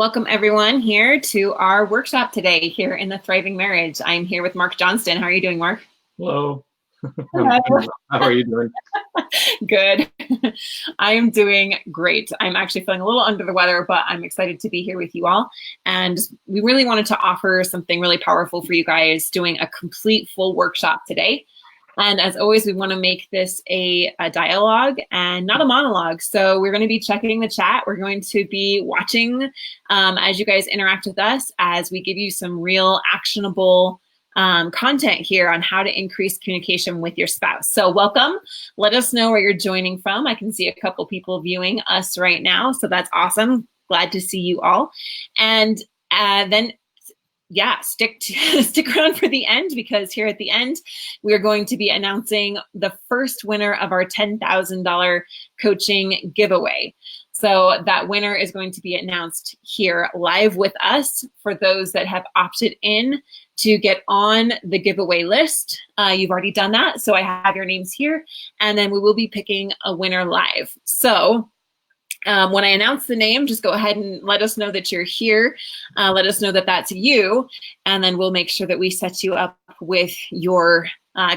Welcome everyone here to our workshop today here in the Thriving Marriage. I'm here with Mark Johnston. How are you doing, Mark? Hello. Hello. How are you doing? Good. I am doing great. I'm actually feeling a little under the weather, but I'm excited to be here with you all. And we really wanted to offer something really powerful for you guys, doing a complete full workshop today. And as always, we want to make this a dialogue and not a monologue. So we're going to be checking the chat. We're going to be watching as you guys interact with us, as we give you some real actionable content here on how to increase communication with your spouse. So welcome. Let us know where you're joining from. I can see a couple people viewing us right now. So that's awesome. Glad to see you all. And then stick around for the end, because here at the end, we're going to be announcing the first winner of our $10,000 coaching giveaway. So that winner is going to be announced here live with us for those that have opted in to get on the giveaway list. You've already done that, so I have your names here, and then we will be picking a winner live. So when I announce the name, just go ahead and let us know that you're here. Let us know that that's you, and then we'll make sure that we set you up with your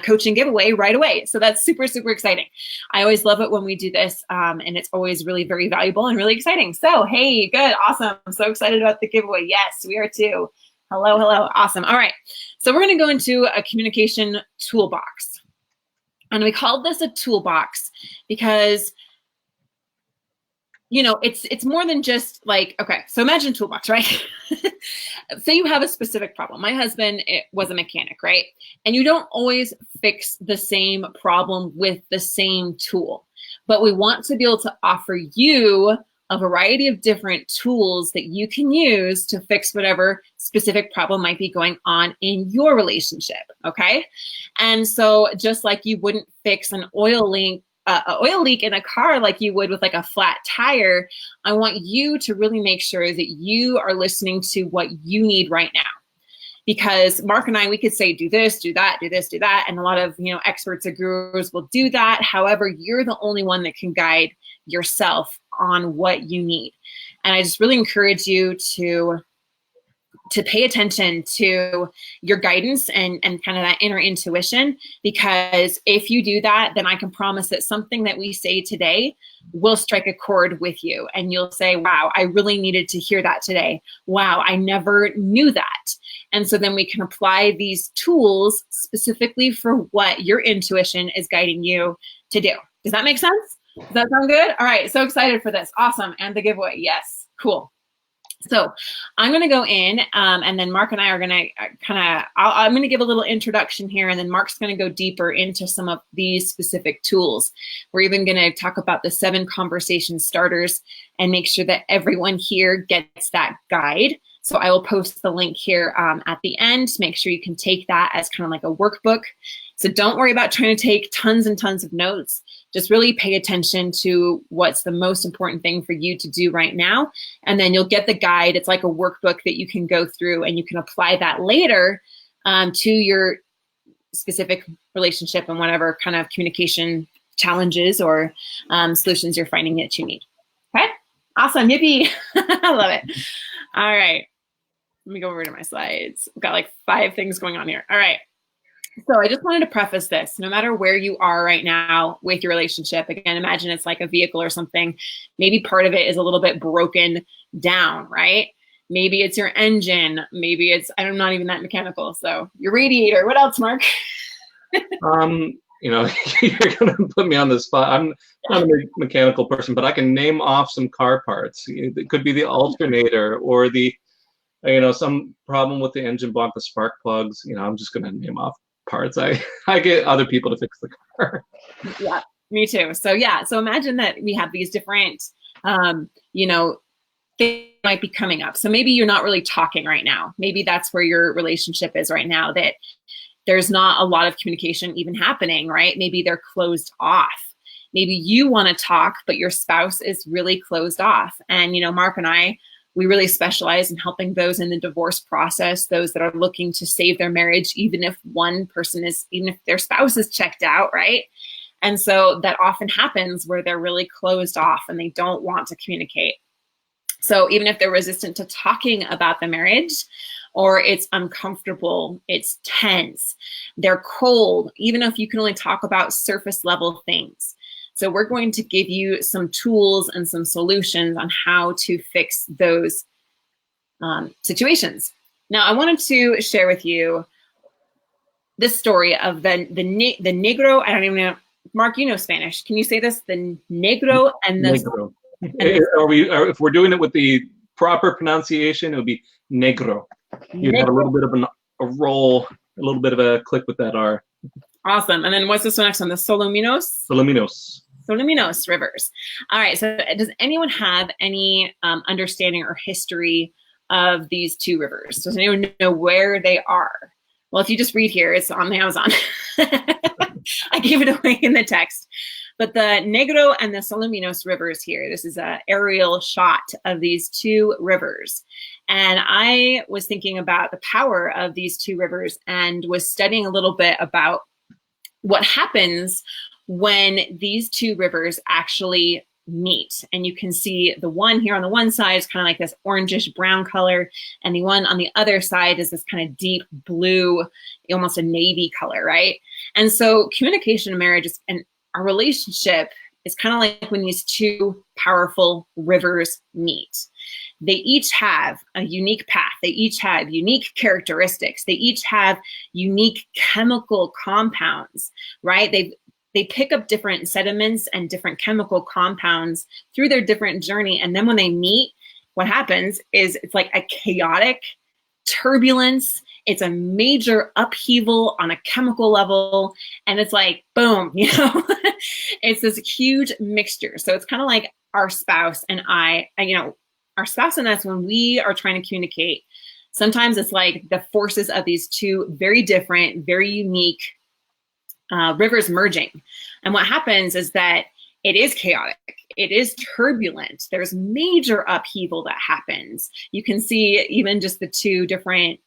coaching giveaway right away. So that's super, super exciting. I always love it when we do this, and it's always really very valuable and really exciting. So, hey, good, awesome. I'm so excited about the giveaway. Yes, we are too. Hello, hello, awesome. All right, so we're gonna go into a communication toolbox. And we called this a toolbox because it's more than just like, okay, so imagine a toolbox, right? Say you have a specific problem. My husband was a mechanic, right? And you don't always fix the same problem with the same tool, but we want to be able to offer you a variety of different tools that you can use to fix whatever specific problem might be going on in your relationship, okay? And so just like you wouldn't fix an oil leak in a car like you would with like a flat tire, I want you to really make sure that you are listening to what you need right now. Because Mark and I, we could say, do this, do that, do this, do that. And a lot of, experts or gurus will do that. However, you're the only one that can guide yourself on what you need. And I just really encourage you to pay attention to your guidance and kind of that inner intuition, because if you do that, then I can promise that something that we say today will strike a chord with you, and you'll say, wow, I really needed to hear that today. Wow, I never knew that. And so then we can apply these tools specifically for what your intuition is guiding you to do. Does that make sense? Does that sound good? All right, so excited for this. Awesome. And the giveaway. Yes, cool. So I'm going to go in and then Mark and I are going to I'm going to give a little introduction here, and then Mark's going to go deeper into some of these specific tools. We're even going to talk about the 7 conversation starters and make sure that everyone here gets that guide. So I will post the link here at the end to make sure you can take that as kind of like a workbook. So don't worry about trying to take tons and tons of notes. Just really pay attention to what's the most important thing for you to do right now. And then you'll get the guide. It's like a workbook that you can go through, and you can apply that later to your specific relationship and whatever kind of communication challenges or solutions you're finding that you need. Okay, awesome, yippee. I love it. All right, let me go over to my slides. I've got like 5 things going on here. All right. So I just wanted to preface this, no matter where you are right now with your relationship, again, imagine it's like a vehicle or something. Maybe part of it is a little bit broken down, right? Maybe it's your engine. Maybe it's, I'm not even that mechanical. So your radiator. What else, Mark? You're going to put me on the spot. I'm not a mechanical person, but I can name off some car parts. It could be the alternator or the, some problem with the engine block, the spark plugs. I'm just going to name off parts. I get other people to fix the car. Yeah, me too. So imagine that we have these different, things might be coming up. So maybe you're not really talking right now. Maybe that's where your relationship is right now, that there's not a lot of communication even happening, right? Maybe they're closed off. Maybe you want to talk, but your spouse is really closed off. And, Mark and I, we really specialize in helping those in the divorce process, those that are looking to save their marriage, even if their spouse is checked out, right? And so that often happens where they're really closed off and they don't want to communicate. So even if they're resistant to talking about the marriage, or it's uncomfortable, it's tense, they're cold, even if you can only talk about surface level things. So we're going to give you some tools and some solutions on how to fix those situations. Now, I wanted to share with you this story of the negro. I don't even know. Mark, you know Spanish. Can you say this? The negro and the negro. If we're doing it with the proper pronunciation, it would be negro. You'd have a little bit of a roll, a little bit of a click with that R. Awesome. And then what's this one next one? The Solominos? Solominos rivers. All right. So does anyone have any understanding or history of these two rivers? Does anyone know where they are? Well, if you just read here, it's on the Amazon. I gave it away in the text. But the Negro and the Solominos rivers here, this is an aerial shot of these two rivers. And I was thinking about the power of these two rivers and was studying a little bit about what happens when these two rivers actually meet. And you can see the one here on the one side is kind of like this orangish brown color, and the one on the other side is this kind of deep blue, almost a navy color, right? And so communication in marriage and our relationship is kind of like when these two powerful rivers meet. They each have a unique path. They each have unique characteristics. They each have unique chemical compounds, right? They pick up different sediments and different chemical compounds through their different journey. And then when they meet, what happens is it's like a chaotic turbulence. It's a major upheaval on a chemical level. And it's like, boom, it's this huge mixture. So it's kind of like our spouse and our spouse and us, when we are trying to communicate, sometimes it's like the forces of these two very different, very unique rivers merging. And what happens is that it is chaotic. It is turbulent. There's major upheaval that happens. You can see even just the two different,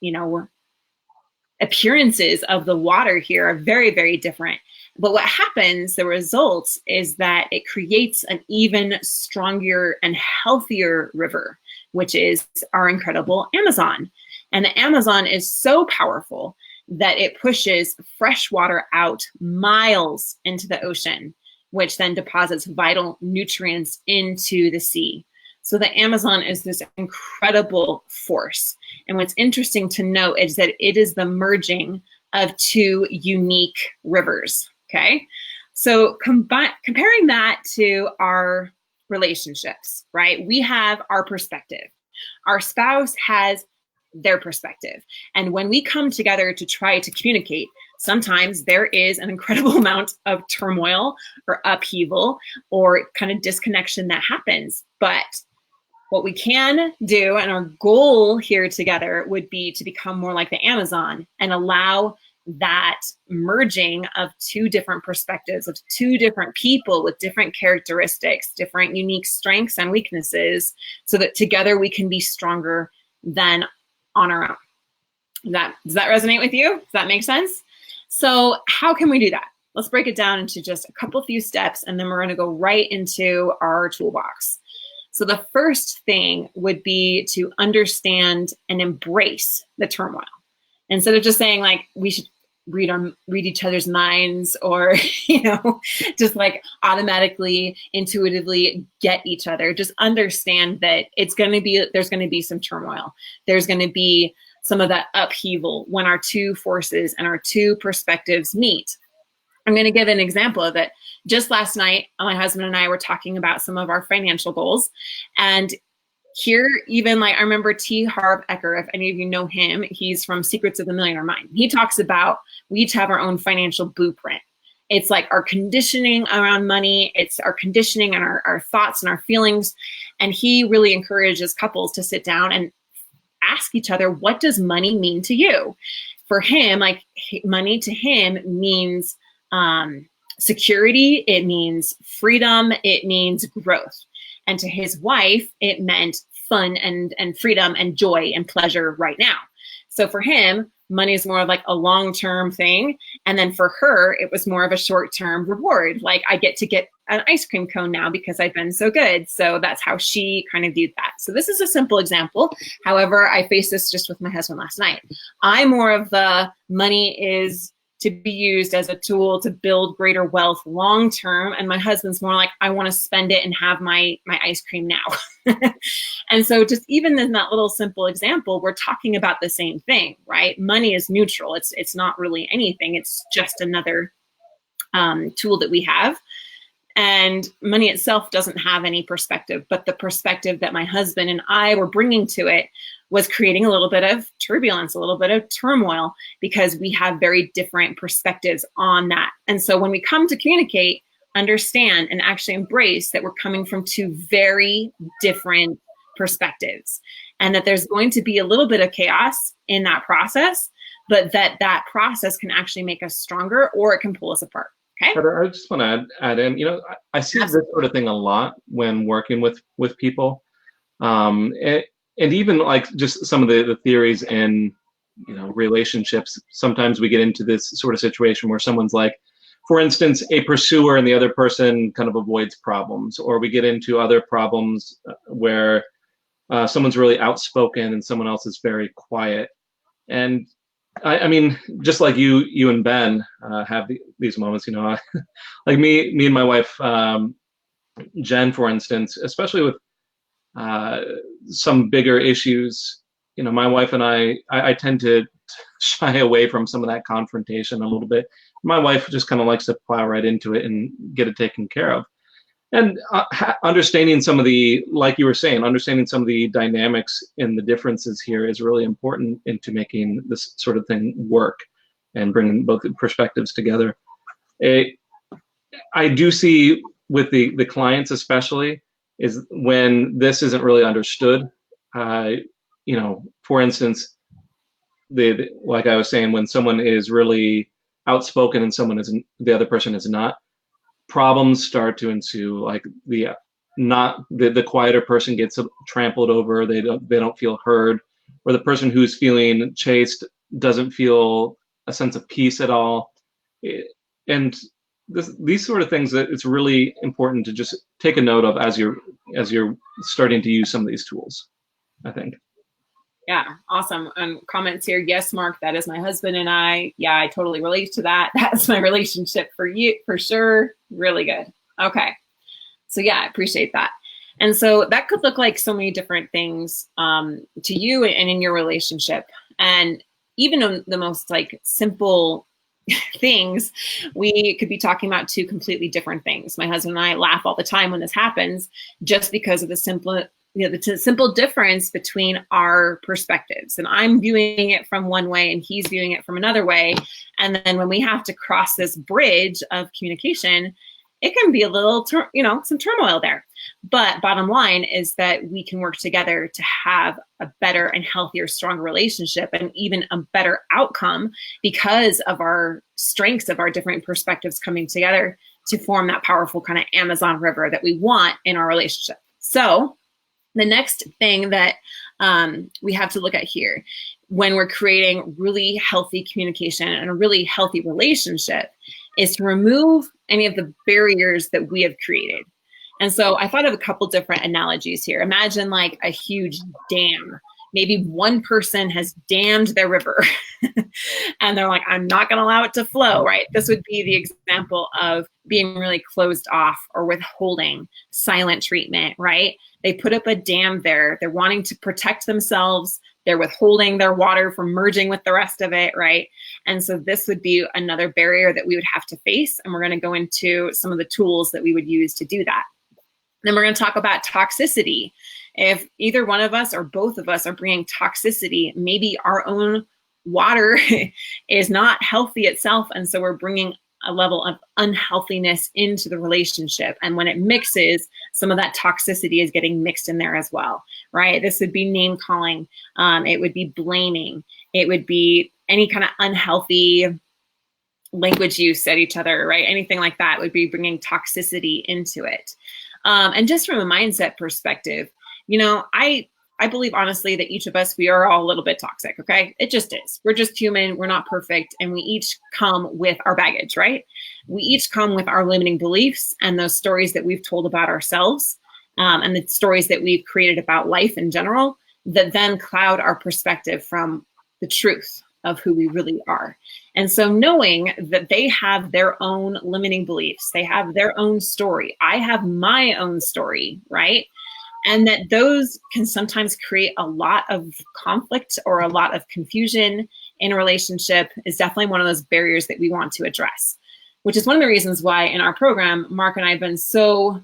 appearances of the water here are very, very different. But what happens, the results, is that it creates an even stronger and healthier river, which is our incredible Amazon. And the Amazon is so powerful that it pushes fresh water out miles into the ocean, which then deposits vital nutrients into the sea. So the Amazon is this incredible force. And what's interesting to note is that it is the merging of two unique rivers, okay? So comparing that to our relationships, right? We have our perspective. Our spouse has their perspective. And when we come together to try to communicate, sometimes there is an incredible amount of turmoil or upheaval or kind of disconnection that happens. But what we can do, and our goal here together, would be to become more like the Amazon and allow that merging of two different perspectives, of two different people with different characteristics, different unique strengths and weaknesses, so that together we can be stronger than on our own. Does that resonate with you? Does that make sense? So how can we do that? Let's break it down into just a few steps, and then we're going to go right into our toolbox. So the first thing would be to understand and embrace the turmoil. Instead of just saying like we should read each other's minds, or just like automatically, intuitively get each other. Just understand that there's going to be some turmoil. There's going to be some of that upheaval when our two forces and our two perspectives meet. I'm going to give an example of it. Just last night, my husband and I were talking about some of our financial goals. And here, even I remember T. Harv Eker, if any of you know him, he's from Secrets of the Millionaire Mind. He talks about we each have our own financial blueprint. It's like our conditioning around money. It's our conditioning and our thoughts and our feelings. And he really encourages couples to sit down and ask each other, what does money mean to you? For him, like money to him means security, it means freedom, it means growth. And to his wife, it meant fun and freedom and joy and pleasure right now. So for him, money is more of like a long-term thing. And then for her, it was more of a short-term reward. Like I get to get an ice cream cone now because I've been so good. So that's how she kind of viewed that. So this is a simple example. However, I faced this just with my husband last night. I'm more of the money is to be used as a tool to build greater wealth long term. And my husband's more like, I want to spend it and have my ice cream now. And so just even in that little simple example, we're talking about the same thing, right? Money is neutral. It's not really anything. It's just another tool that we have. And money itself doesn't have any perspective, but the perspective that my husband and I were bringing to it was creating a little bit of turbulence, a little bit of turmoil, because we have very different perspectives on that. And so when we come to communicate, understand, and actually embrace that we're coming from two very different perspectives, and that there's going to be a little bit of chaos in that process, but that process can actually make us stronger, or it can pull us apart. Okay. Heather, I just want to add in, I see this sort of thing a lot when working with people. And even like just some of the theories in, relationships, sometimes we get into this sort of situation where someone's like, for instance, a pursuer and the other person kind of avoids problems, or we get into other problems where someone's really outspoken and someone else is very quiet. And I mean, just like you and Ben have these moments, like me and my wife, Jen, for instance, especially with some bigger issues, my wife and I tend to shy away from some of that confrontation a little bit. My wife just kind of likes to plow right into it and get it taken care of. And understanding some of the, like you were saying, understanding some of the dynamics and the differences here is really important into making this sort of thing work and bringing both perspectives together. I do see with the clients especially is when this isn't really understood. For instance, like I was saying, when someone is really outspoken and someone isn't, the other person is not, problems start to ensue. Like the quieter person gets trampled over, they don't feel heard, or the person who's feeling chased doesn't feel a sense of peace at all. And these sort of things that it's really important to just take a note of as you're starting to use some of these tools, I think. Yeah, awesome. Comments here. Yes, Mark, that is my husband and I. Yeah, I totally relate to that. That's my relationship for you, for sure. Really good. Okay. So yeah, I appreciate that. And so that could look like so many different things to you and in your relationship. And even on the most like simple things, we could be talking about two completely different things. My husband and I laugh all the time when this happens, just because of the simple difference between our perspectives. And I'm viewing it from one way and he's viewing it from another way. And then when we have to cross this bridge of communication, it can be a little, some turmoil there. But bottom line is that we can work together to have a better and healthier, stronger relationship, and even a better outcome because of our strengths of our different perspectives coming together to form that powerful kind of Amazon river that we want in our relationship. So the next thing that we have to look at here when we're creating really healthy communication and a really healthy relationship is to remove any of the barriers that we have created. And so I thought of a couple different analogies here. Imagine like a huge dam. Maybe one person has dammed their river and they're like, I'm not going to allow it to flow, right? This would be the example of being really closed off or withholding, silent treatment, right? They put up a dam there. They're wanting to protect themselves. They're withholding their water from merging with the rest of it, right? And so this would be another barrier that we would have to face. And we're going to go into some of the tools that we would use to do that. Then we're going to talk about toxicity. If either one of us or both of us are bringing toxicity, maybe our own water is not healthy itself. And so we're bringing a level of unhealthiness into the relationship. And when it mixes, some of that toxicity is getting mixed in there as well, right? This would be name calling. It would be blaming. It would be any kind of unhealthy language use at each other, right? Anything like that would be bringing toxicity into it. And just from a mindset perspective, I I believe honestly that each of us, we are all a little bit toxic, okay? It just is. We're just human, we're not perfect, and we each come with our baggage, right? We each come with our limiting beliefs and those stories that we've told about ourselves, and the stories that we've created about life in general, that then cloud our perspective from the truth of who we really are. And so knowing that they have their own limiting beliefs, they have their own story, I have my own story, right? And that those can sometimes create a lot of conflict or a lot of confusion in a relationship is definitely one of those barriers that we want to address, which is one of the reasons why in our program, Mark and I have been so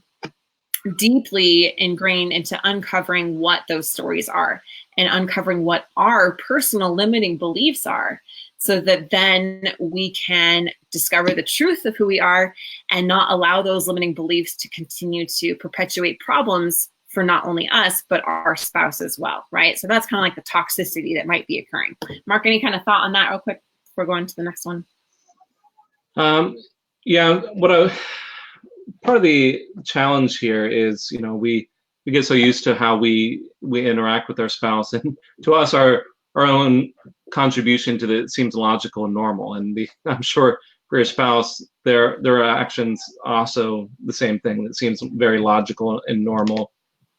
deeply ingrained into uncovering what those stories are and uncovering what our personal limiting beliefs are, so that then we can discover the truth of who we are and not allow those limiting beliefs to continue to perpetuate problems for not only us, but our spouse as well, right? So that's kind of like the toxicity that might be occurring. Mark, any kind of thought on that real quick before going to the next one? Yeah, part of the challenge here is, we get so used to how we interact with our spouse, and to us, our own contribution to it seems logical and normal. And I'm sure for your spouse, their actions also the same thing. That seems very logical and normal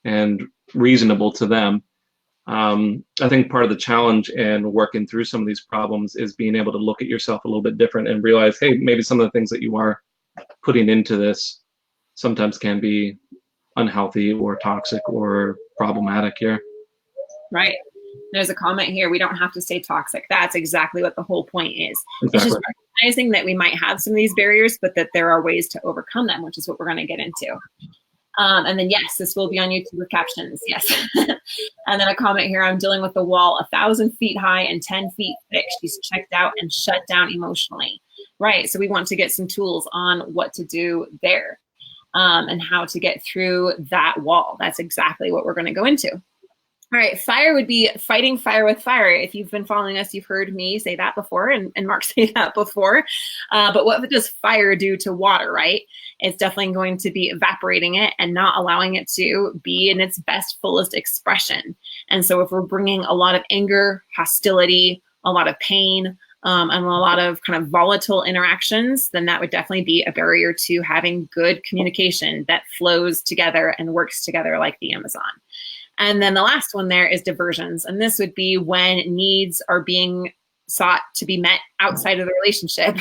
and reasonable to them. I think part of the challenge in working through some of these problems is being able to look at yourself a little bit different and realize, hey, maybe some of the things that you are putting into this sometimes can be unhealthy or toxic or problematic here. Right. There's a comment here. We don't have to stay toxic. That's exactly what the whole point is. Exactly. It's just recognizing that we might have some of these barriers, but that there are ways to overcome them, which is what we're going to get into. And then, yes, this will be on YouTube with captions. Yes. And then a comment here. I'm dealing with a wall 1,000 feet high and 10 feet thick. She's checked out and shut down emotionally. Right. So we want to get some tools on what to do there, and how to get through that wall. That's exactly what we're going to go into. All right, fire would be fighting fire with fire. If you've been following us, you've heard me say that before, and Mark say that before. But what does fire do to water, right? It's definitely going to be evaporating it and not allowing it to be in its best, fullest expression. And so if we're bringing a lot of anger, hostility, a lot of pain, and a lot of kind of volatile interactions, then that would definitely be a barrier to having good communication that flows together and works together like the Amazon. And then the last one there is diversions. And this would be when needs are being sought to be met outside of the relationship.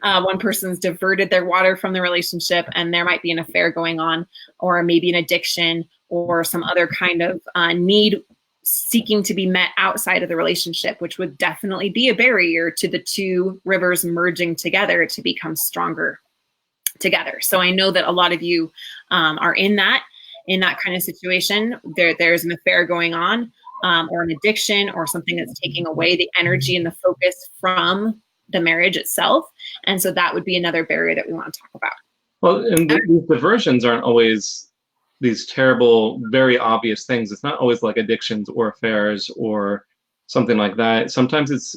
One person's diverted their water from the relationship, and there might be an affair going on, or maybe an addiction, or some other kind of need seeking to be met outside of the relationship, which would definitely be a barrier to the two rivers merging together to become stronger together. So I know that a lot of you are in that kind of situation. There's an affair going on, or an addiction, or something that's taking away the energy and the focus from the marriage itself. And so that would be another barrier that we want to talk about. Well, and these diversions aren't always these terrible, very obvious things. It's not always like addictions or affairs or something like that. Sometimes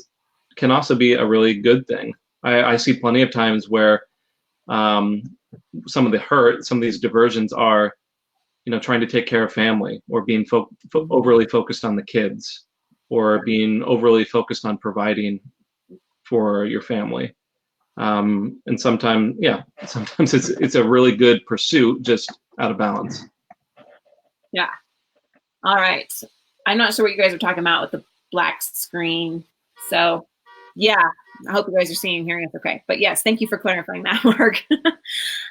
can also be a really good thing. I see plenty of times where some of these diversions are, trying to take care of family, or being overly focused on the kids, or being overly focused on providing for your family. And sometimes it's a really good pursuit, just out of balance. Yeah. All right. I'm not sure what you guys are talking about with the black screen. So yeah, I hope you guys are seeing and hearing us okay. But yes, thank you for clarifying that, Mark.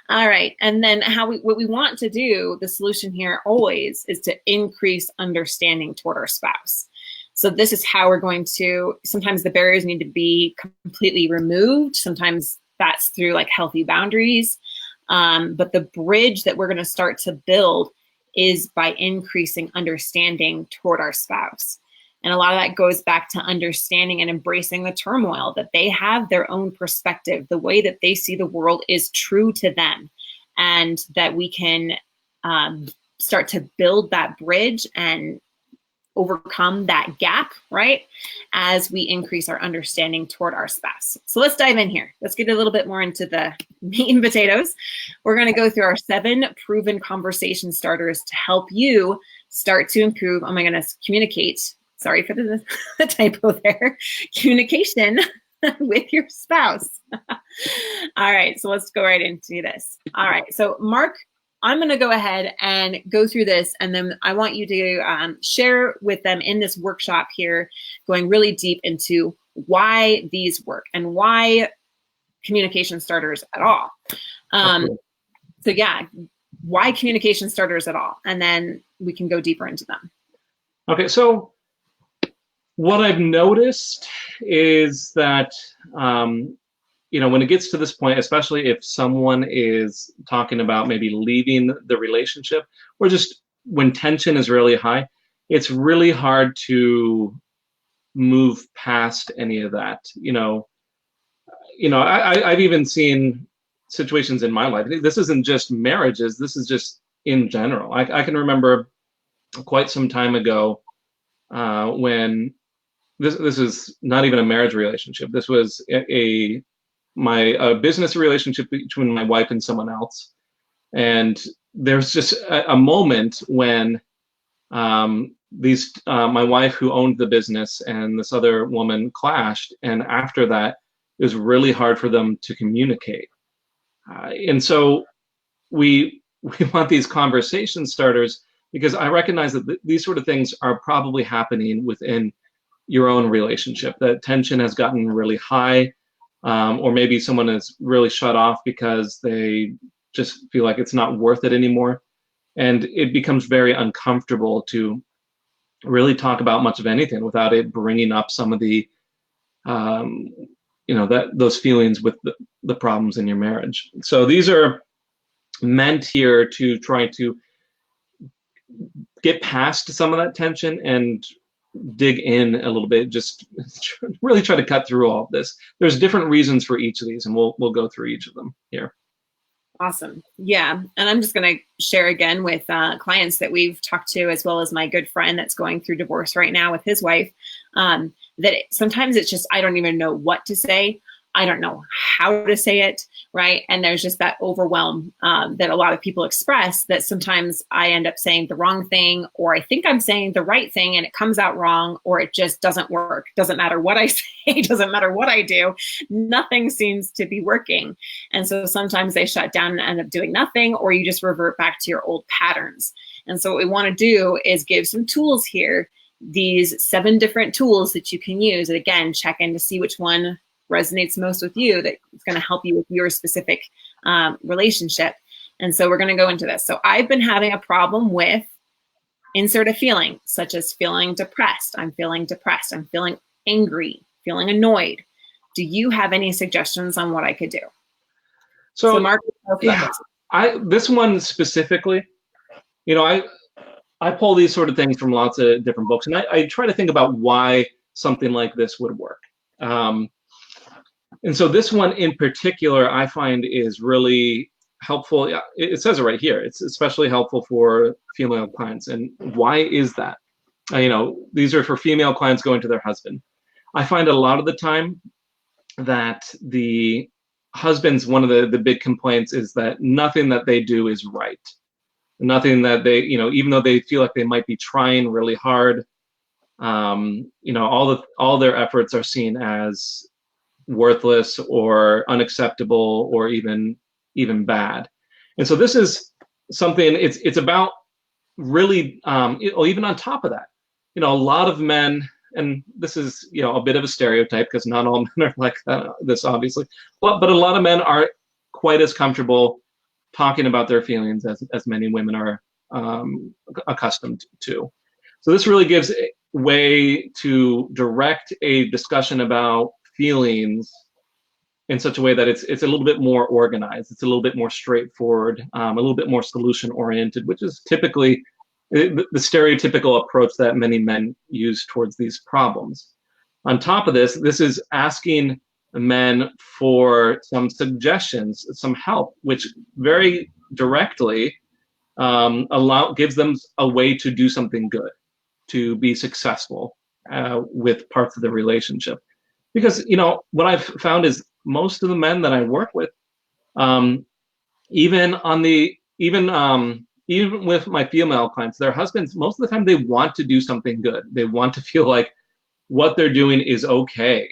All right. And then what we want to do, the solution here always is to increase understanding toward our spouse. So this is how we're going to, sometimes the barriers need to be completely removed. Sometimes that's through like healthy boundaries. But the bridge that we're going to start to build is by increasing understanding toward our spouse. And a lot of that goes back to understanding and embracing the turmoil, that they have their own perspective. The way that they see the world is true to them, and that we can start to build that bridge and overcome that gap, right, as we increase our understanding toward our spouse. So let's dive in here. Let's get a little bit more into the meat and potatoes. We're going to go through our 7 proven conversation starters to help you start to improve, oh my goodness, communicate. Sorry for the typo there. Communication with your spouse. All right, so let's go right into this. All right, so Mark, I'm going to go ahead and go through this, and then I want you to share with them in this workshop here, going really deep into why these work and why communication starters at all. So yeah, why communication starters at all? And then we can go deeper into them. Okay, so what I've noticed is that, you know, when it gets to this point, especially if someone is talking about maybe leaving the relationship, or just when tension is really high, it's really hard to move past any of that. I've even seen situations in my life. This isn't just marriages. This is just in general. I can remember quite some time ago when this is not even a marriage relationship. This was a business relationship between my wife and someone else. And there's just a moment when my wife, who owned the business, and this other woman clashed. And after that, it was really hard for them to communicate. And so we want these conversation starters, because I recognize that these sort of things are probably happening within your own relationship. That tension has gotten really high, or maybe someone is really shut off because they just feel like it's not worth it anymore. And it becomes very uncomfortable to really talk about much of anything without it bringing up some of the, those feelings with the problems in your marriage. So these are meant here to try to get past some of that tension and dig in a little bit, just really try to cut through all of this. There's different reasons for each of these, and we'll go through each of them here. Awesome. Yeah. And I'm just going to share again with clients that we've talked to, as well as my good friend that's going through divorce right now with his wife, that sometimes it's just, I don't even know what to say. I don't know how to say it, right? And there's just that overwhelm that a lot of people express, that sometimes I end up saying the wrong thing, or I think I'm saying the right thing and it comes out wrong, or it just doesn't work. Doesn't matter what I say, doesn't matter what I do, nothing seems to be working. And so sometimes they shut down and end up doing nothing, or you just revert back to your old patterns. And so what we want to do is give some tools here, these 7 different tools that you can use. And again, check in to see which one resonates most with you, that it's going to help you with your specific relationship. And so we're going to go into this. So I've been having a problem with insert a feeling, such as feeling depressed. I'm feeling depressed. I'm feeling angry, feeling annoyed. Do you have any suggestions on what I could do? So Mark, this one specifically, I pull these sort of things from lots of different books, and I try to think about why something like this would work. And so this one in particular, I find is really helpful. It says it right here. It's especially helpful for female clients. And why is that? These are for female clients going to their husband. I find a lot of the time that the husbands, one of the big complaints is that nothing that they do is right. Nothing that they, even though they feel like they might be trying really hard, all their efforts are seen as worthless or unacceptable or even bad. And so this is something, it's about really, even on top of that, a lot of men, and this is, a bit of a stereotype because not all men are like this, obviously, but a lot of men aren't quite as comfortable talking about their feelings as many women are accustomed to. So this really gives a way to direct a discussion about feelings in such a way that it's a little bit more organized, it's a little bit more straightforward, a little bit more solution oriented, which is typically the stereotypical approach that many men use towards these problems. On top of this is asking men for some suggestions, some help, which very directly gives them a way to do something good, to be successful with parts of the relationship. Because what I've found is most of the men that I work with, even even with my female clients, their husbands, most of the time they want to do something good. They want to feel like what they're doing is okay,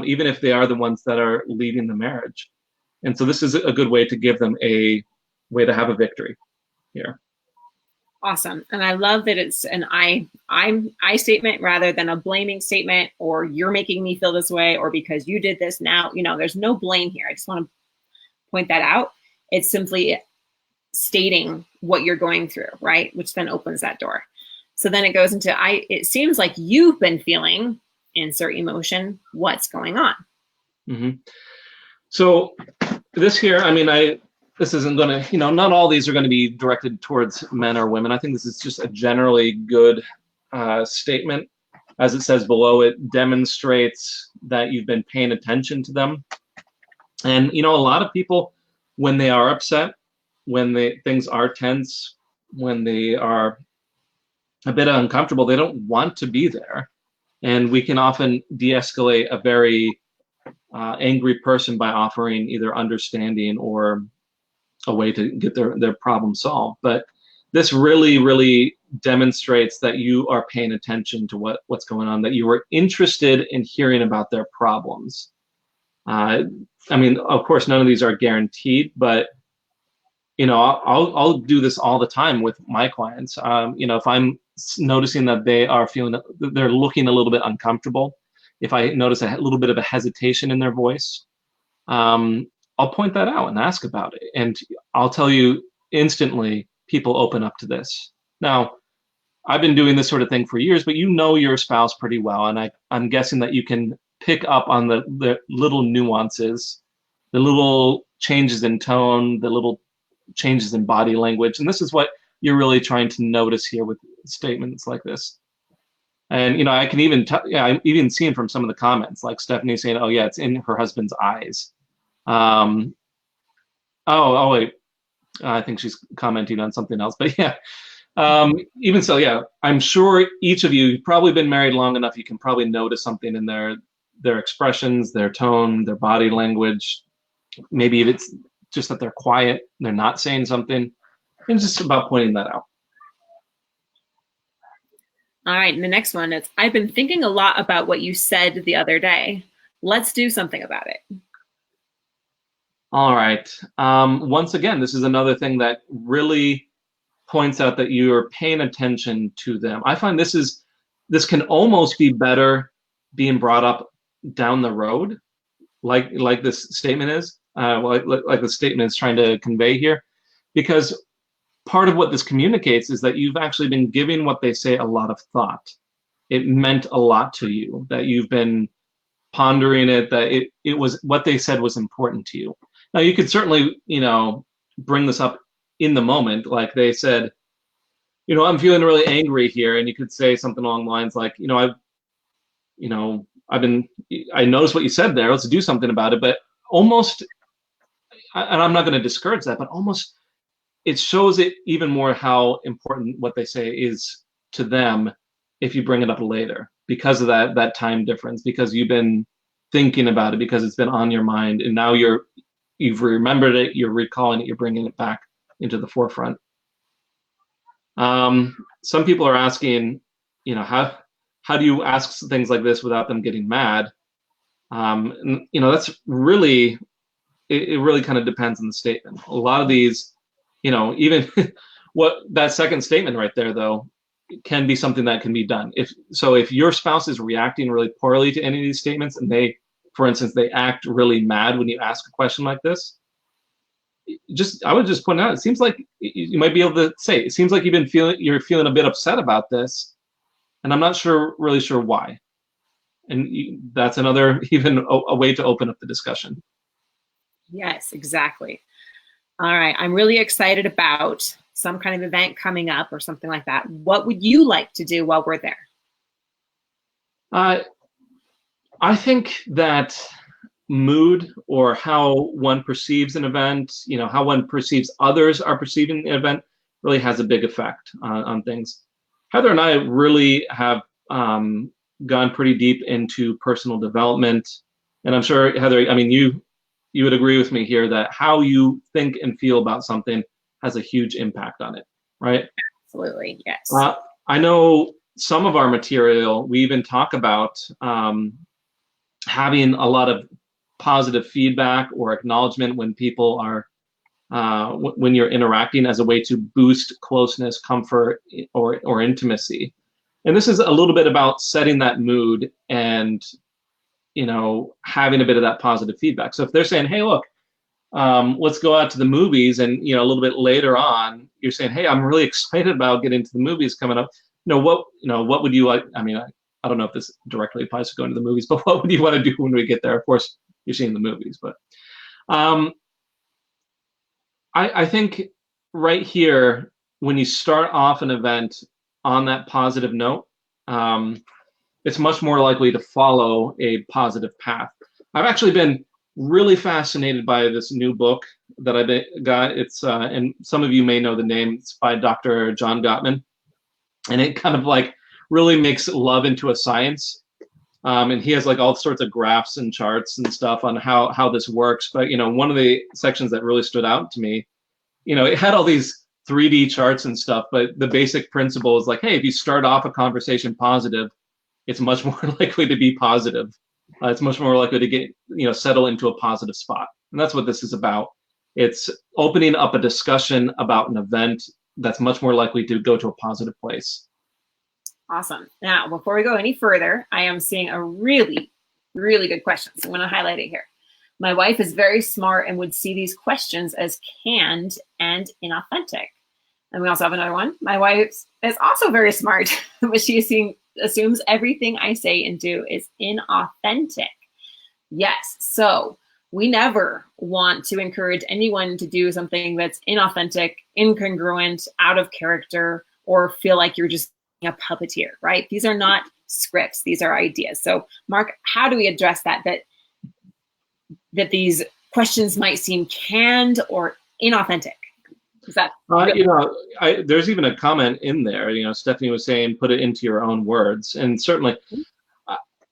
even if they are the ones that are leading the marriage. And so this is a good way to give them a way to have a victory here. Awesome. And I love that it's an I statement rather than a blaming statement, or you're making me feel this way, or because you did this now, there's no blame here. I just want to point that out. It's simply stating what you're going through, right? Which then opens that door. So then it goes into, it seems like you've been feeling, insert emotion, what's going on. Mm-hmm. So this here, this isn't going to, not all these are going to be directed towards men or women. I think this is just a generally good statement. As it says below, it demonstrates that you've been paying attention to them. And, a lot of people, when they are upset, when things are tense, when they are a bit uncomfortable, they don't want to be there. And we can often de-escalate a very angry person by offering either understanding or a way to get their problem solved. But this really, really demonstrates that you are paying attention to what's going on, that you are interested in hearing about their problems. Of course, none of these are guaranteed, but I'll do this all the time with my clients. If I'm noticing that they're looking a little bit uncomfortable, if I notice a little bit of a hesitation in their voice, I'll point that out and ask about it. And I'll tell you instantly, people open up to this. Now, I've been doing this sort of thing for years, but you know your spouse pretty well. And I'm guessing that you can pick up on the little nuances, the little changes in tone, the little changes in body language. And this is what you're really trying to notice here with statements like this. And, I can even, I'm even seeing from some of the comments, like Stephanie saying, oh yeah, it's in her husband's eyes. Wait, I think she's commenting on something else, but yeah. Even so, yeah, I'm sure each of you've probably been married long enough, you can probably notice something in their expressions, their tone, their body language. Maybe if it's just that they're quiet, they're not saying something. It's just about pointing that out. All right, and the next one is, I've been thinking a lot about what you said the other day. Let's do something about it. All right. Once again, this is another thing that really points out that you're paying attention to them. I find this can almost be better being brought up down the road, like this statement is, like the statement is trying to convey here, because part of what this communicates is that you've actually been giving what they say a lot of thought. It meant a lot to you, that you've been pondering it, that it was what they said was important to you. Now, you could certainly, bring this up in the moment, like they said, I'm feeling really angry here, and you could say something along the lines like, I noticed what you said there. Let's do something about it. But almost, and I'm not going to discourage that, but almost it shows it even more how important what they say is to them if you bring it up later, because of that time difference, because you've been thinking about it, because it's been on your mind, and now you've remembered it, you're recalling it, you're bringing it back into the forefront. Some people are asking, how do you ask things like this without them getting mad? That's really, it really kind of depends on the statement. A lot of these, even what that second statement right there, though, can be something that can be done. If your spouse is reacting really poorly to any of these statements, and for instance, they act really mad when you ask a question like this, I would just point out, it seems like you might be able to say, it seems like you're feeling a bit upset about this, and I'm not really sure why. And that's another, even a way to open up the discussion. Yes, exactly. All right, I'm really excited about some kind of event coming up or something like that. What would you like to do while we're there? I think that mood, or how one perceives an event, how one perceives others are perceiving the event, really has a big effect on things. Heather and I really have gone pretty deep into personal development, and I'm sure, Heather, you would agree with me here that how you think and feel about something has a huge impact on it. right? Absolutely, yes. I know some of our material, we even talk about having a lot of positive feedback or acknowledgement when people are when you're interacting as a way to boost closeness, comfort, or intimacy. And this is a little bit about setting that mood and, having a bit of that positive feedback. So if they're saying, hey, look, let's go out to the movies, and, a little bit later on, you're saying, hey, I'm really excited about getting to the movies coming up. What would you like? I mean, I don't know if this directly applies to going to the movies, but what would you want to do when we get there? Of course, you're seeing the movies, but I think right here, when you start off an event on that positive note, it's much more likely to follow a positive path. I've actually been really fascinated by this new book that I got. It's and some of you may know the name. It's by Dr. John Gottman, and it kind of like really makes love into a science. And he has like all sorts of graphs and charts and stuff on how this works. But one of the sections that really stood out to me, it had all these 3D charts and stuff, but the basic principle is like, hey, if you start off a conversation positive, it's much more likely to be positive. It's much more likely to get, settle into a positive spot. And that's what this is about. It's opening up a discussion about an event that's much more likely to go to a positive place. Awesome. Now, before we go any further, I am seeing a really, really good question. So I'm going to highlight it here. My wife is very smart and would see these questions as canned and inauthentic. And we also have another one. My wife is also very smart, but she assumes everything I say and do is inauthentic. Yes, so we never want to encourage anyone to do something that's inauthentic, incongruent, out of character, or feel like you're just a puppeteer, right? These are not scripts. These are ideas. So, Mark, how do we address that these questions might seem canned or inauthentic? Is that there's even a comment in there. Stephanie was saying, put it into your own words, and certainly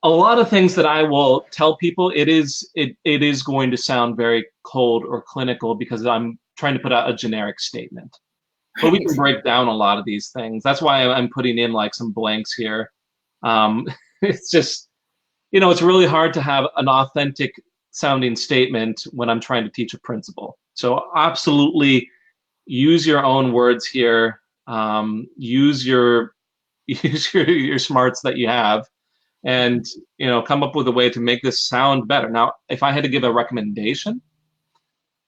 a lot of things that I will tell people, it is going to sound very cold or clinical because I'm trying to put out a generic statement. But we can break down a lot of these things. That's why I'm putting in like some blanks here. It's just, it's really hard to have an authentic sounding statement when I'm trying to teach a principle. So absolutely use your own words here. Use your smarts that you have, and come up with a way to make this sound better. Now, if I had to give a recommendation,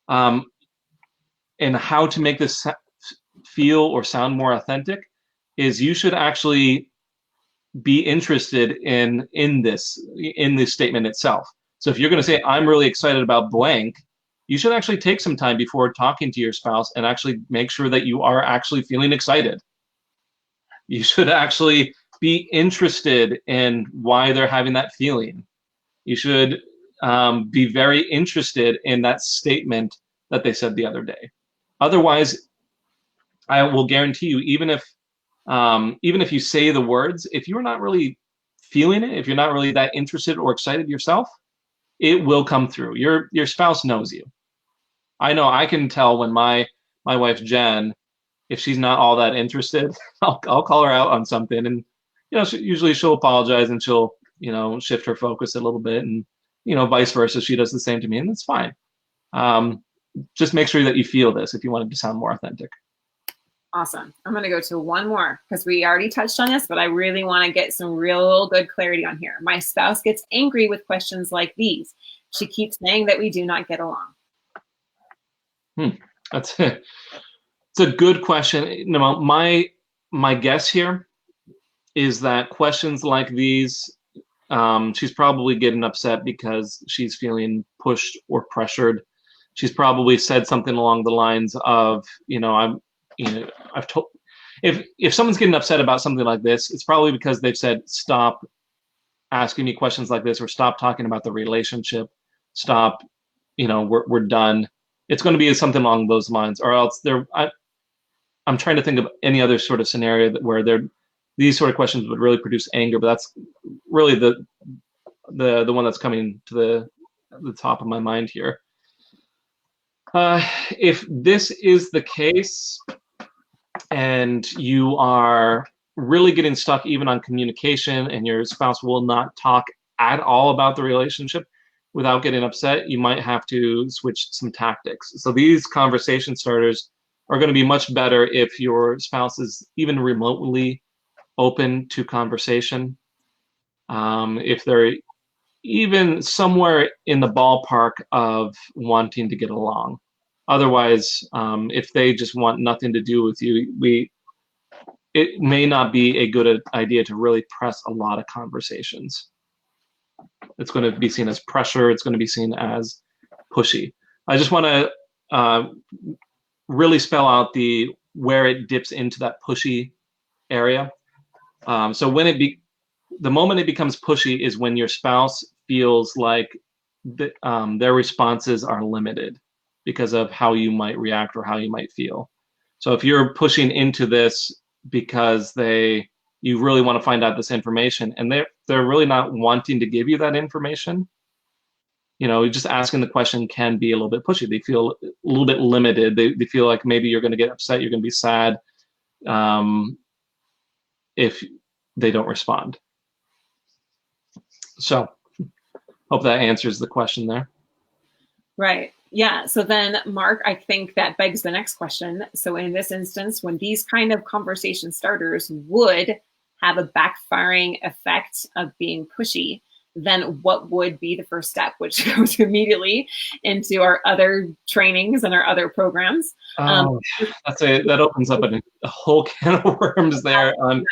and how to make this feel or sound more authentic, is you should actually be interested in this statement itself. So if you're going to say, I'm really excited about blank, you should actually take some time before talking to your spouse and actually make sure that you are actually feeling excited. You should actually be interested in why they're having that feeling. You should be very interested in that statement that they said the other day. Otherwise, I will guarantee you, even if you say the words, if you're not really feeling it, if you're not really that interested or excited yourself, it will come through. Your spouse knows you. I know I can tell when my wife Jen, if she's not all that interested, I'll call her out on something, and usually she'll apologize and she'll shift her focus a little bit, and vice versa, she does the same to me, and that's fine. Just make sure that you feel this if you want it to sound more authentic. Awesome. I'm going to go to one more because we already touched on this, but I really want to get some real good clarity on here. My spouse gets angry with questions like these. She keeps saying that we do not get along. It's a good question. My guess here is that questions like these, she's probably getting upset because she's feeling pushed or pressured. She's probably said something along the lines of, I've told, if someone's getting upset about something like this, it's probably because they've said, stop asking me questions like this, or stop talking about the relationship, stop, we're done. It's going to be something along those lines, or else I'm trying to think of any other sort of scenario where these sort of questions would really produce anger, but that's really the one that's coming to the top of my mind here. If this is the case, and you are really getting stuck even on communication, and your spouse will not talk at all about the relationship without getting upset, you might have to switch some tactics. So these conversation starters are going to be much better if your spouse is even remotely open to conversation. If they're even somewhere in the ballpark of wanting to get along. Otherwise, if they just want nothing to do with you, it may not be a good idea to really press a lot of conversations. It's going to be seen as pressure. It's going to be seen as pushy. I just want to really spell out where it dips into that pushy area. So when the moment it becomes pushy is when your spouse feels like their responses are limited because of how you might react or how you might feel. So if you're pushing into this because you really want to find out this information and they're really not wanting to give you that information, just asking the question can be a little bit pushy. They feel a little bit limited. They feel like maybe you're going to get upset, you're going to be sad if they don't respond. So hope that answers the question there. Right. Yeah. So then, Mark, I think that begs the next question. So in this instance, when these kind of conversation starters would have a backfiring effect of being pushy, then what would be the first step, which goes immediately into our other trainings and our other programs? That opens up a whole can of worms there on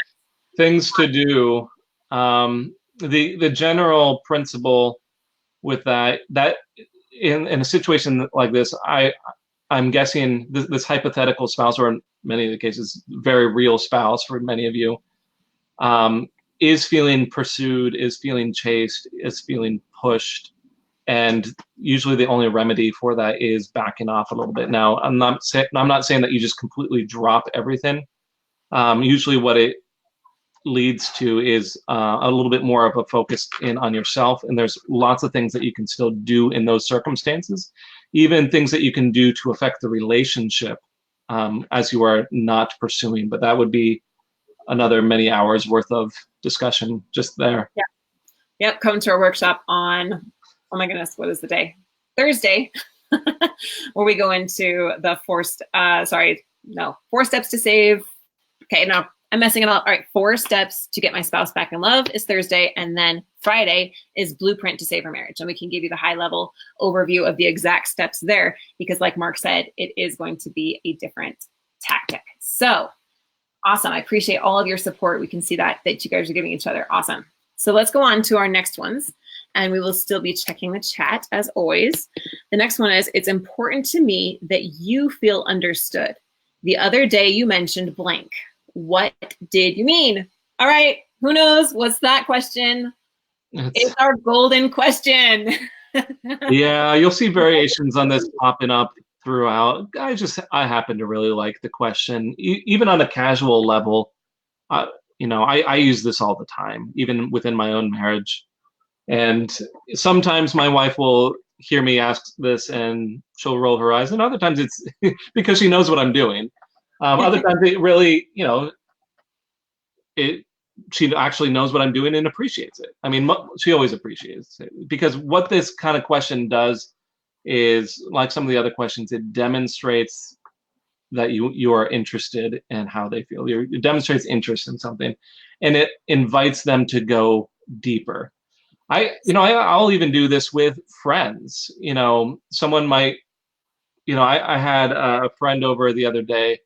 things to do. The general principle with that in a situation like this, I'm guessing this hypothetical spouse, or in many of the cases, very real spouse for many of you, is feeling pursued, is feeling chased, is feeling pushed, and usually the only remedy for that is backing off a little bit. Now, I'm not saying that you just completely drop everything. Usually, what it leads to is a little bit more of a focus in on yourself, and there's lots of things that you can still do in those circumstances, even things that you can do to affect the relationship as you are not pursuing. But that would be another many hours worth of discussion just there. Yeah. Yep. Come to our workshop on, oh my goodness, what is the day? Thursday, where we go into the 4 steps to save. Okay, no, I'm messing it up. All right, 4 steps to get my spouse back in love is Thursday, and then Friday is Blueprint to Save Her Marriage. And we can give you the high-level overview of the exact steps there, because like Mark said, it is going to be a different tactic. So awesome. I appreciate all of your support. We can see that you guys are giving each other. Awesome. So let's go on to our next ones, and we will still be checking the chat as always. The next one is, it's important to me that you feel understood. The other day you mentioned blank. What did you mean? All right, who knows? What's that question? It's our golden question. Yeah, you'll see variations on this popping up throughout. I happen to really like the question. Even on a casual level, I use this all the time, even within my own marriage. And sometimes my wife will hear me ask this and she'll roll her eyes, and other times it's because she knows what I'm doing. Other times it really, she actually knows what I'm doing and appreciates it. I mean, she always appreciates it, because what this kind of question does is, like some of the other questions, it demonstrates that you are interested in how they feel. It demonstrates interest in something, and it invites them to go deeper. I'll even do this with friends. Someone might, I had a friend over the other day,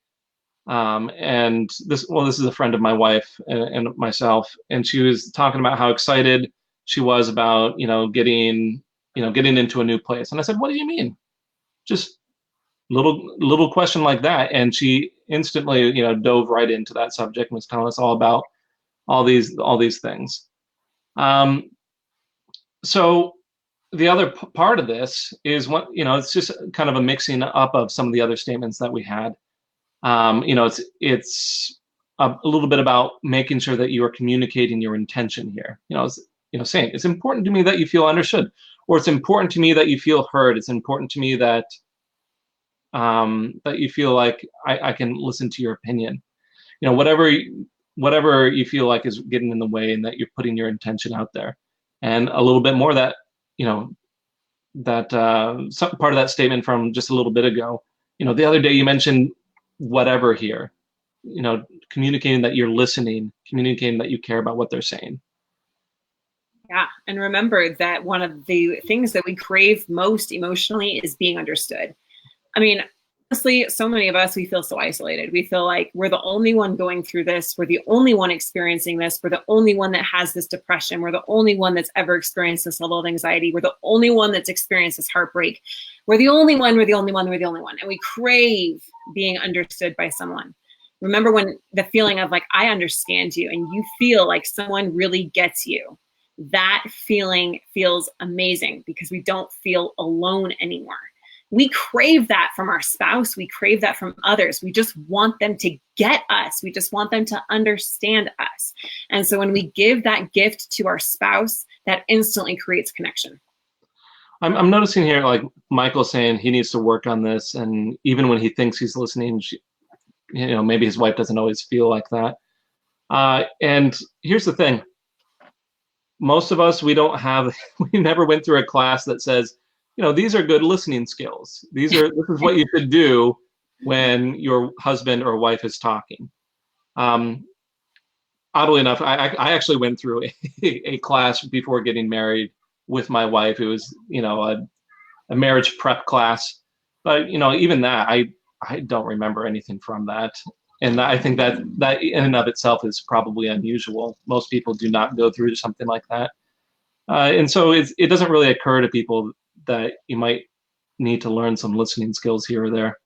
and this is a friend of my wife and myself, and she was talking about how excited she was about, getting into a new place. And I said, what do you mean? Just little question like that. And she instantly, dove right into that subject and was telling us all about all these things. So the other part of this is it's just kind of a mixing up of some of the other statements that we had. It's a little bit about making sure that you are communicating your intention here. Saying it's important to me that you feel understood, or it's important to me that you feel heard. It's important to me that that you feel like I can listen to your opinion. Whatever you feel like is getting in the way, and that you're putting your intention out there. And a little bit more that, that some part of that statement from just a little bit ago. The other day you mentioned whatever here, communicating that you're listening, communicating that you care about what they're saying. Yeah. And remember that one of the things that we crave most emotionally is being understood. I mean, honestly, so many of us, we feel so isolated. We feel like we're the only one going through this. We're the only one experiencing this. We're the only one that has this depression. We're the only one that's ever experienced this level of anxiety. We're the only one that's experienced this heartbreak. We're the only one, we're the only one, we're the only one. And we crave being understood by someone. Remember when the feeling of like, I understand you, and you feel like someone really gets you. That feeling feels amazing because we don't feel alone anymore. We crave that from our spouse. We crave that from others. We just want them to get us. We just want them to understand us. And so when we give that gift to our spouse, that instantly creates connection. I'm noticing here, like Michael saying he needs to work on this. And even when he thinks he's listening, maybe his wife doesn't always feel like that. And here's the thing. Most of us, we never went through a class that says, these are good listening skills. This is what you should do when your husband or wife is talking. Oddly enough, I actually went through a class before getting married with my wife. It was, a marriage prep class. But, even that, I don't remember anything from that. And I think that in and of itself is probably unusual. Most people do not go through something like that. And so it doesn't really occur to people that you might need to learn some listening skills here or there.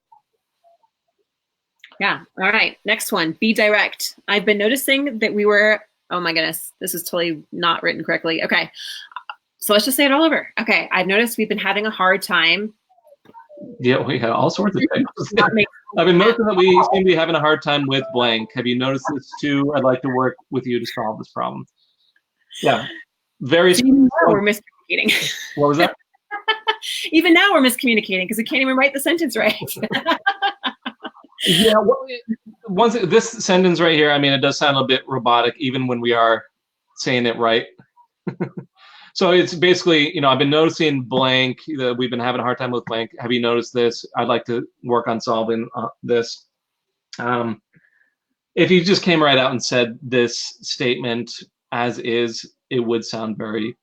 Yeah. All right. Next one, be direct. I've been noticing that oh my goodness, this is totally not written correctly. Okay. So let's just say it all over. Okay. I've noticed we've been having a hard time. Yeah, we had all sorts of things. I've been noticing that we seem to be having a hard time with blank. Have you noticed this too? I'd like to work with you to solve this problem. Yeah. Very. We're miscommunicating. What was that? Even now we're miscommunicating because we can't even write the sentence right. Yeah. Once this sentence right here, I mean, it does sound a bit robotic, even when we are saying it right. So it's basically, I've been noticing blank, that we've been having a hard time with blank. Have you noticed this? I'd like to work on solving this. If you just came right out and said this statement as is, it would sound very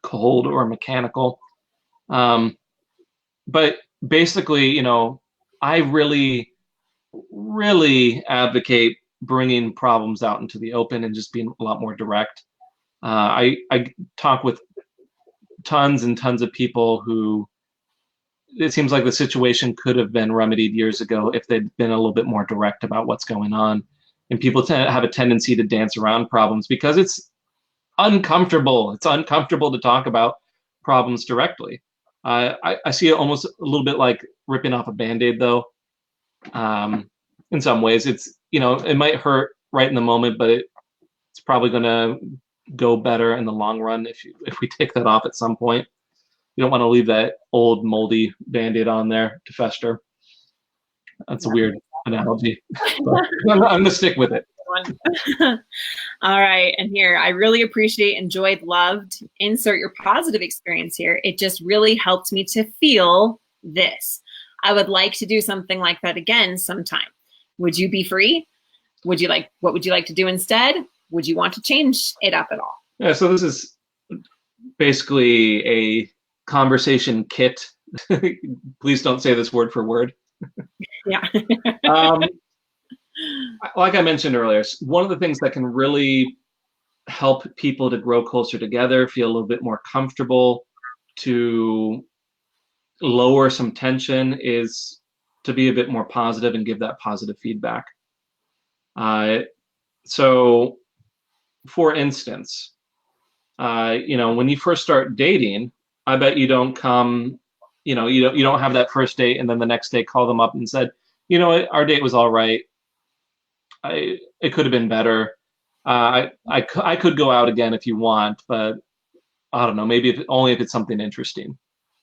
cold or mechanical. But basically, I really, really advocate bringing problems out into the open and just being a lot more direct. I talk with tons and tons of people who it seems like the situation could have been remedied years ago if they'd been a little bit more direct about what's going on. And people have a tendency to dance around problems because it's uncomfortable. It's uncomfortable to talk about problems directly. I see it almost a little bit like ripping off a Band-Aid, though. In some ways, it's, it might hurt right in the moment, but it's probably going to go better in the long run if we take that off at some point. You don't want to leave that old moldy Band-Aid on there to fester. That's a weird analogy, but I'm going to stick with it. All right. And here, I really appreciate, enjoyed, loved, insert your positive experience here. It just really helped me to feel this. I would like to do something like that again sometime. Would you be free? What would you like to do instead? Would you want to change it up at all? Yeah, so this is basically a conversation kit. Please don't say this word for word. Yeah. Like I mentioned earlier, one of the things that can really help people to grow closer together, feel a little bit more comfortable, to lower some tension, is to be a bit more positive and give that positive feedback. So, for instance, when you first start dating, I bet you don't come, you don't have that first date and then the next day call them up and said, our date was all right. It could have been better. I could go out again if you want, but I don't know, maybe only if it's something interesting.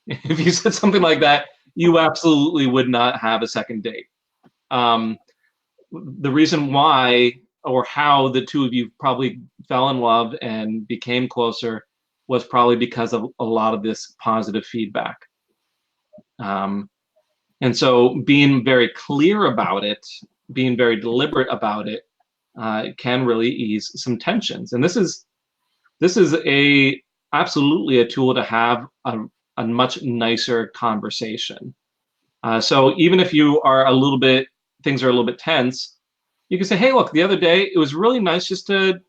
If you said something like that, you absolutely would not have a second date. The reason why or how the two of you probably fell in love and became closer was probably because of a lot of this positive feedback. And so being very clear about it, being very deliberate about it, can really ease some tensions. And this is absolutely a tool to have a much nicer conversation. So even if you are things are a little bit tense, you can say, hey, look, the other day it was really nice just to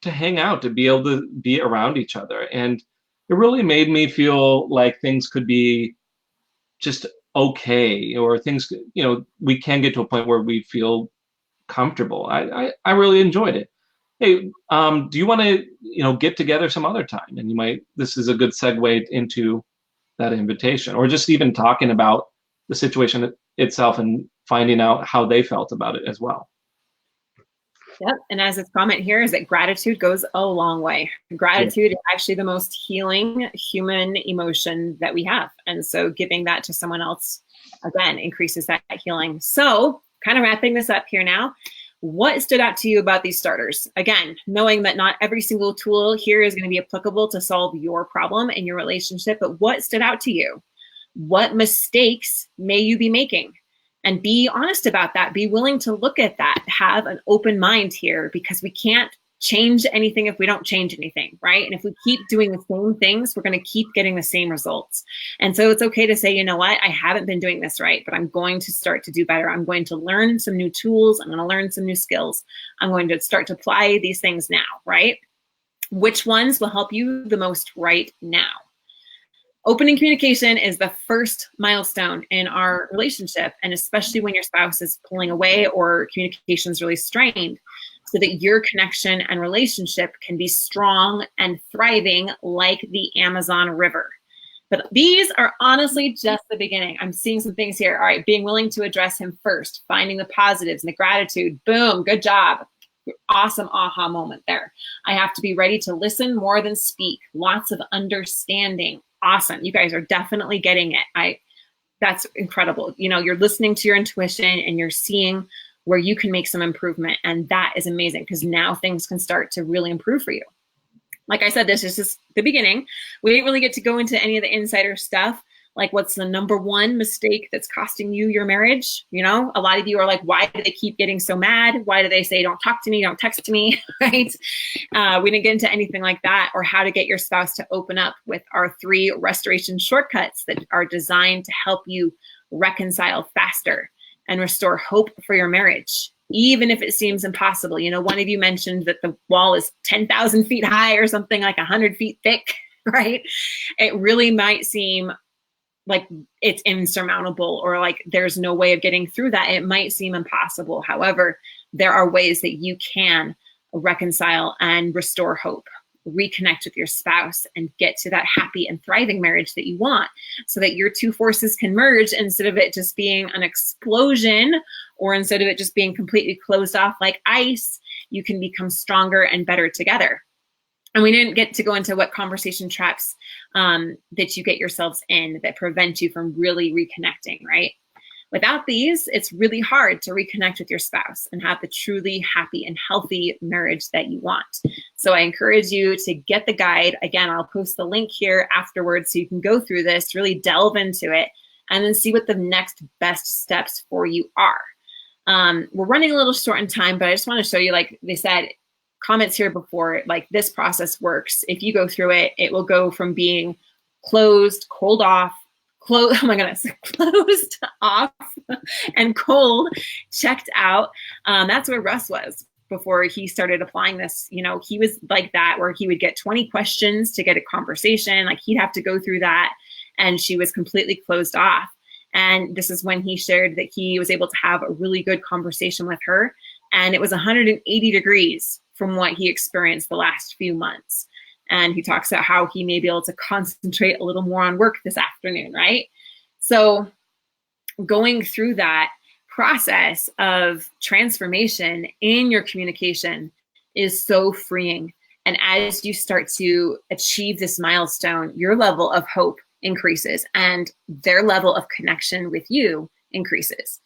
hang out, to be able to be around each other. And it really made me feel like things could be just okay, or things, we can get to a point where we feel comfortable. I really enjoyed it. Hey, do you want to, get together some other time? And this is a good segue into that invitation, or just even talking about the situation itself and finding out how they felt about it as well. Yep. And as its comment here is that gratitude goes a long way. Gratitude is actually the most healing human emotion that we have. And so giving that to someone else, again, increases that healing. So kind of wrapping this up here now, what stood out to you about these starters? Again, knowing that not every single tool here is going to be applicable to solve your problem in your relationship, but what stood out to you? What mistakes may you be making? And be honest about that. Be willing to look at that. Have an open mind here, because we can't change anything if we don't change anything, right? And if we keep doing the same things, we're going to keep getting the same results. And so it's okay to say, you know what, I haven't been doing this right, but I'm going to start to do better. I'm going to learn some new tools. I'm going to learn some new skills. I'm going to start to apply these things now, right? Which ones will help you the most right now? Opening communication is the first milestone in our relationship, and especially when your spouse is pulling away or communication is really strained, so that your connection and relationship can be strong and thriving like the Amazon River. But these are honestly just the beginning. I'm seeing some things here. All right, being willing to address him first, finding the positives and the gratitude. Boom, good job. Awesome aha moment there. I have to be ready to listen more than speak. Lots of understanding. Awesome. You guys are definitely getting it. That's incredible. You're listening to your intuition and you're seeing where you can make some improvement. And that is amazing, because now things can start to really improve for you. Like I said, this is just the beginning. We didn't really get to go into any of the insider stuff, like what's the number one mistake that's costing you your marriage? A lot of you are like, why do they keep getting so mad? Why do they say, don't talk to me, don't text me, right? We didn't get into anything like that, or how to get your spouse to open up with our 3 restoration shortcuts that are designed to help you reconcile faster and restore hope for your marriage, even if it seems impossible. One of you mentioned that the wall is 10,000 feet high or something like 100 feet thick, right? It really might seem like it's insurmountable, or like there's no way of getting through that. It might seem impossible. However, there are ways that you can reconcile and restore hope, reconnect with your spouse, and get to that happy and thriving marriage that you want, so that your 2 forces can merge, instead of it just being an explosion, or instead of it just being completely closed off like ice. You can become stronger and better together. And we didn't get to go into what conversation traps that you get yourselves in that prevent you from really reconnecting, right? Without these, it's really hard to reconnect with your spouse and have the truly happy and healthy marriage that you want. So I encourage you to get the guide. Again, I'll post the link here afterwards so you can go through this, really delve into it, and then see what the next best steps for you are. We're running a little short in time, but I just want to show you, like they said, comments here before, like this process works. If you go through it, it will go from being closed, cold off, oh my goodness, closed off and cold, checked out. That's where Russ was before he started applying this. He was like that, where he would get 20 questions to get a conversation. Like he'd have to go through that, and she was completely closed off. And this is when he shared that he was able to have a really good conversation with her. And it was 180 degrees from what he experienced the last few months. And he talks about how he may be able to concentrate a little more on work this afternoon, right? So going through that process of transformation in your communication is so freeing. And as you start to achieve this milestone, your level of hope increases and their level of connection with you increases.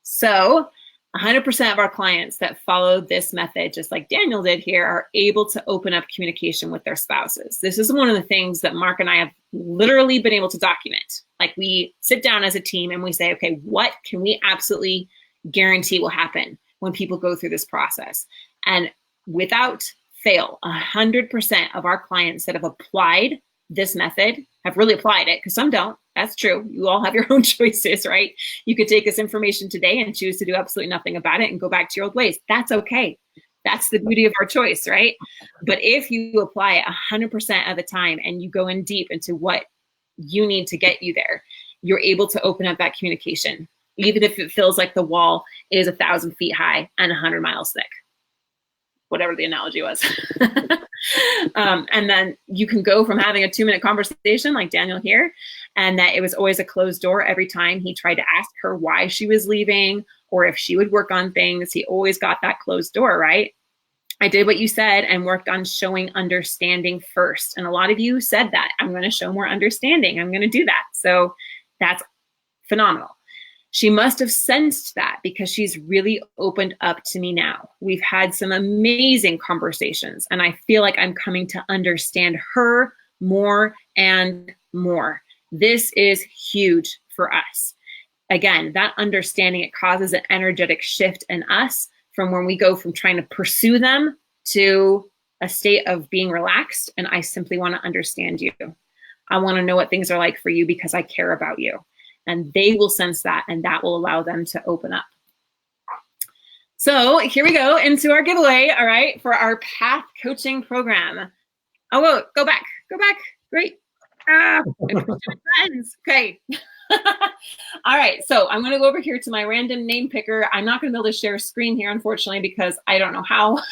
So 100% of our clients that follow this method, just like Daniel did here, are able to open up communication with their spouses. This is one of the things that Mark and I have literally been able to document. Like, we sit down as a team and we say, okay, what can we absolutely guarantee will happen when people go through this process? And without fail, 100% of our clients that have applied this method have really applied it, because some don't. That's true. You all have your own choices, right? You could take this information today and choose to do absolutely nothing about it and go back to your old ways. That's okay. That's the beauty of our choice, right? But if you apply it 100% of the time and you go in deep into what you need to get you there, you're able to open up that communication, even if it feels like the wall is 1,000 feet high and 100 miles thick, whatever the analogy was. And then you can go from having a 2-minute conversation like Daniel here, and that it was always a closed door every time he tried to ask her why she was leaving or if she would work on things. He always got that closed door, right? I did what you said and worked on showing understanding first. And a lot of you said that. I'm going to show more understanding. I'm going to do that. So that's phenomenal. She must have sensed that, because she's really opened up to me now. We've had some amazing conversations, and I feel like I'm coming to understand her more and more. This is huge for us. Again, that understanding, it causes an energetic shift in us from when we go from trying to pursue them to a state of being relaxed. And I simply want to understand you. I want to know what things are like for you because I care about you. And they will sense that, and that will allow them to open up. So here we go into our giveaway, all right, for our Path Coaching Program. Oh, whoa, go back. Great. Friends. Okay. All right, so I'm going to go over here to my random name picker. I'm not going to be able to share a screen here, unfortunately, because I don't know how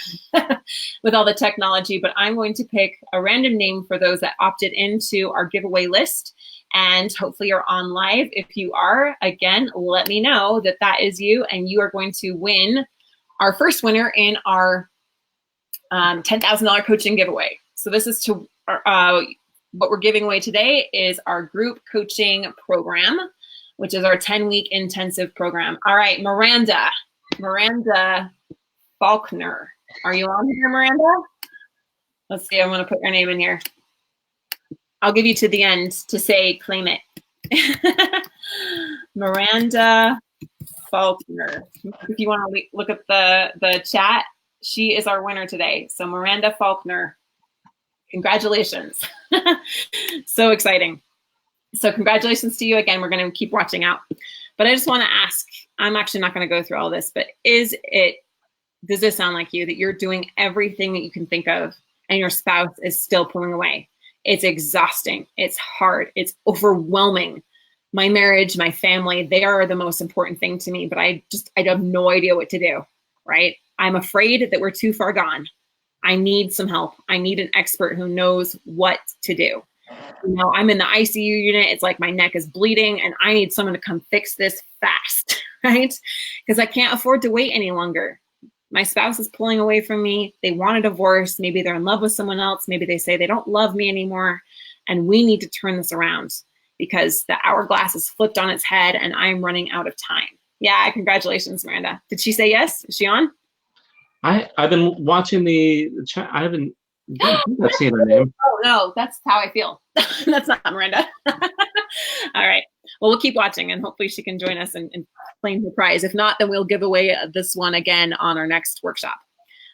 with all the technology, but I'm going to pick a random name for those that opted into our giveaway list. And hopefully you're on live. If you are, again, let me know that that is you, and you are going to win our first winner in our $10,000 coaching giveaway. So this is to what we're giving away today is our group coaching program, which is our 10-week intensive program. All right, Miranda Faulkner. Are you on here, Miranda? Let's see, I'm going to put your name in here. I'll give you to the end to say claim it. Miranda Faulkner. If you want to look at the chat, she is our winner today. So Miranda Faulkner, congratulations. So exciting. So congratulations to you again. We're going to keep watching out. But I just want to ask, I'm actually not going to go through all this, but does this sound like you, that you're doing everything that you can think of and your spouse is still pulling away? It's exhausting. It's hard. It's overwhelming. My marriage, my family, they are the most important thing to me, but I have no idea what to do, right? I'm afraid that we're too far gone. I need some help. I need an expert who knows what to do. You know, I'm in the ICU unit. It's like my neck is bleeding and I need someone to come fix this fast, right? Because I can't afford to wait any longer. My spouse is pulling away from me. They want a divorce. Maybe they're in love with someone else. Maybe they say they don't love me anymore. And we need to turn this around because the hourglass is flipped on its head and I'm running out of time. Yeah, congratulations, Miranda. Did she say yes? Is she on? I've been watching the chat. I haven't seen her name. Oh, no, that's how I feel. That's not Miranda. All right. Well, we'll keep watching and hopefully she can join us and claim the prize. If not, then we'll give away this one again on our next workshop.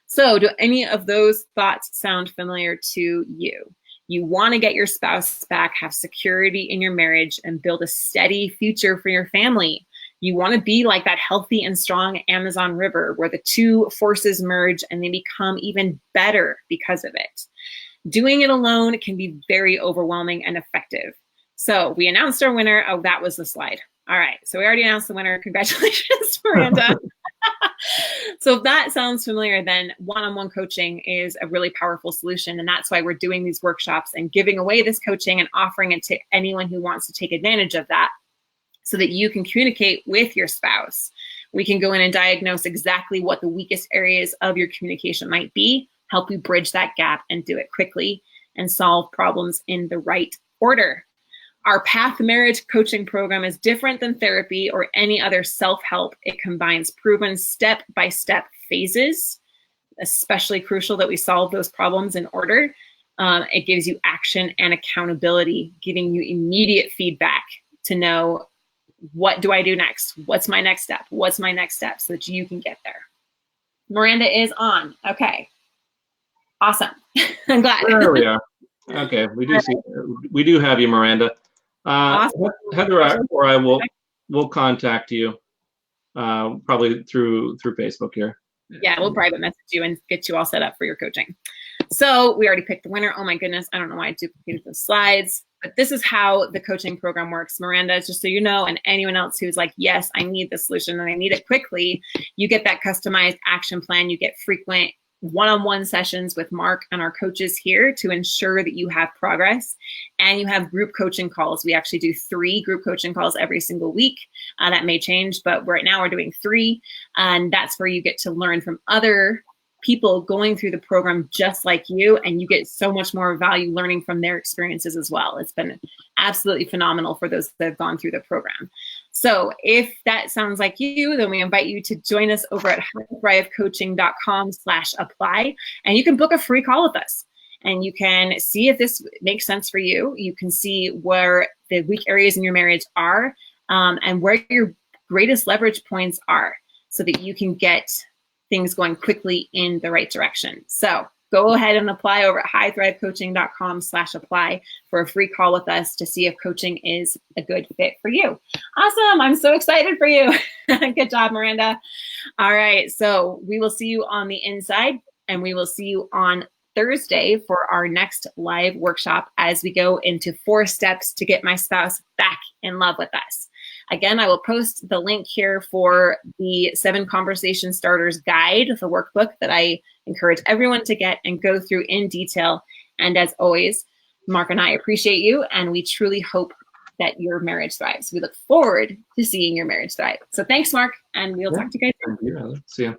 So do any of those thoughts sound familiar to you? You want to get your spouse back, have security in your marriage, and build a steady future for your family. You want to be like that healthy and strong Amazon River where the two forces merge and they become even better because of it. Doing it alone can be very overwhelming and effective. So we announced our winner. Oh, that was the slide. All right. So we already announced the winner. Congratulations, Miranda. So if that sounds familiar, then one-on-one coaching is a really powerful solution. And that's why we're doing these workshops and giving away this coaching and offering it to anyone who wants to take advantage of that so that you can communicate with your spouse. We can go in and diagnose exactly what the weakest areas of your communication might be, help you bridge that gap and do it quickly and solve problems in the right order. Our Path Marriage coaching program is different than therapy or any other self-help. It combines proven step-by-step phases, especially crucial that we solve those problems in order. It gives you action and accountability, giving you immediate feedback to know, what do I do next? What's my next step? What's my next step, so that you can get there. Miranda is on. Okay. Awesome. I'm glad. There we are. Okay, we do have you, Miranda. Awesome. Heather or I will contact you probably through Facebook here. Yeah, we'll private message you and get you all set up for your coaching. So we already picked the winner. Oh my goodness, I don't know why I duplicated the slides, but this is how the coaching program works. Miranda, just so you know, and anyone else who's like, yes, I need the solution and I need it quickly, you get that customized action plan. You get frequent one-on-one sessions with Mark and our coaches here to ensure that you have progress, and you have group coaching calls. We actually do 3 group coaching calls every single week. That may change, but right now we're doing 3, and that's where you get to learn from other people going through the program just like you, and you get so much more value learning from their experiences as well. It's been absolutely phenomenal for those that have gone through the program. So if that sounds like you, then we invite you to join us over at highthrivecoaching.com/apply, and you can book a free call with us. And you can see if this makes sense for you. You can see where the weak areas in your marriage are, and where your greatest leverage points are, so that you can get things going quickly in the right direction. So go ahead and apply over at highthrivecoaching.com/apply for a free call with us to see if coaching is a good fit for you. Awesome. I'm so excited for you. Good job, Miranda. All right. So we will see you on the inside, and we will see you on Thursday for our next live workshop as we go into 4 steps to get my spouse back in love with us. Again, I will post the link here for the 7 Conversation Starters Guide, the workbook that I encourage everyone to get and go through in detail. And as always, Mark and I appreciate you, and we truly hope that your marriage thrives. We look forward to seeing your marriage thrive. So thanks, Mark, and we'll talk to you guys soon. See ya.